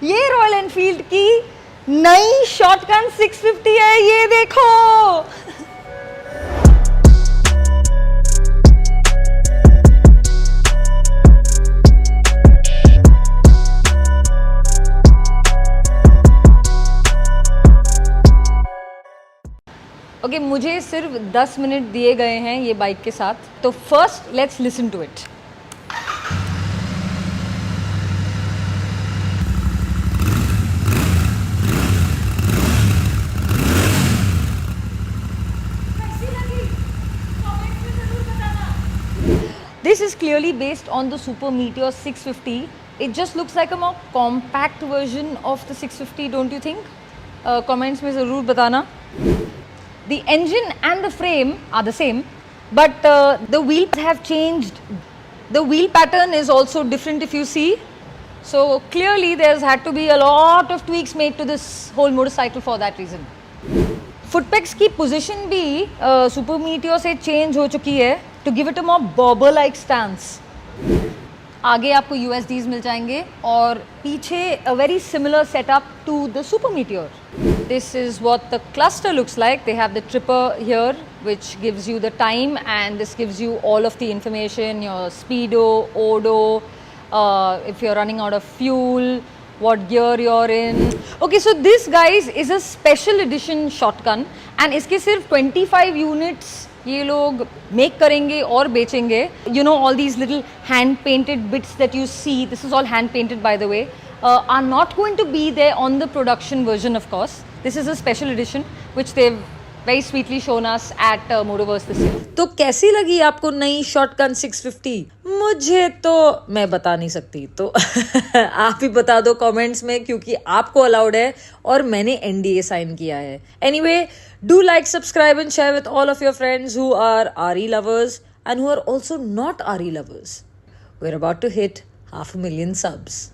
ये royal Enfield की नई शॉटगन 650 है, ये देखो। ओके, मुझे सिर्फ 10 मिनट दिए गए हैं ये बाइक के साथ, तो first let's listen to it. This is clearly based on the Super Meteor 650. It just looks like a more compact version of the 650, don't you think? Comments में ज़रूर बताना. The engine and the frame are the same, but the wheels have changed. The wheel pattern is also different if you see. So clearly there's had to be a lot of tweaks made to this whole motorcycle for that reason. Footpegs की position भी Super Meteor से change हो चुकी है to give it a more bobber-like stance. आगे आपको USDs मिल जाएंगे और पीछे a very similar setup to the Super Meteor. This is what the cluster looks like. They have the tripper here, which gives you the time, and this gives you all of the information, your speedo, odo, if you're running out of fuel, what gear you're in. Okay, so this guys is a special edition shotgun and इसके सिर्फ 25 units ये लोग make करेंगे और बेचेंगे. You know, all these little hand painted bits that you see, this is all hand painted by the way, are not going to be there on the production version, of course. This is a special edition which they've very sweetly shown us at Motoverse this year. तो कैसी लगी आपको नई shotgun 650? मुझे तो मैं बता नहीं सकती, तो आप ही बता दो कमेंट्स में, क्योंकि आपको अलाउड है और मैंने NDA साइन किया है. Anyway, do like, subscribe and share with all of your friends who are RE lovers and who are also not RE lovers. We're about to hit 500,000 subs.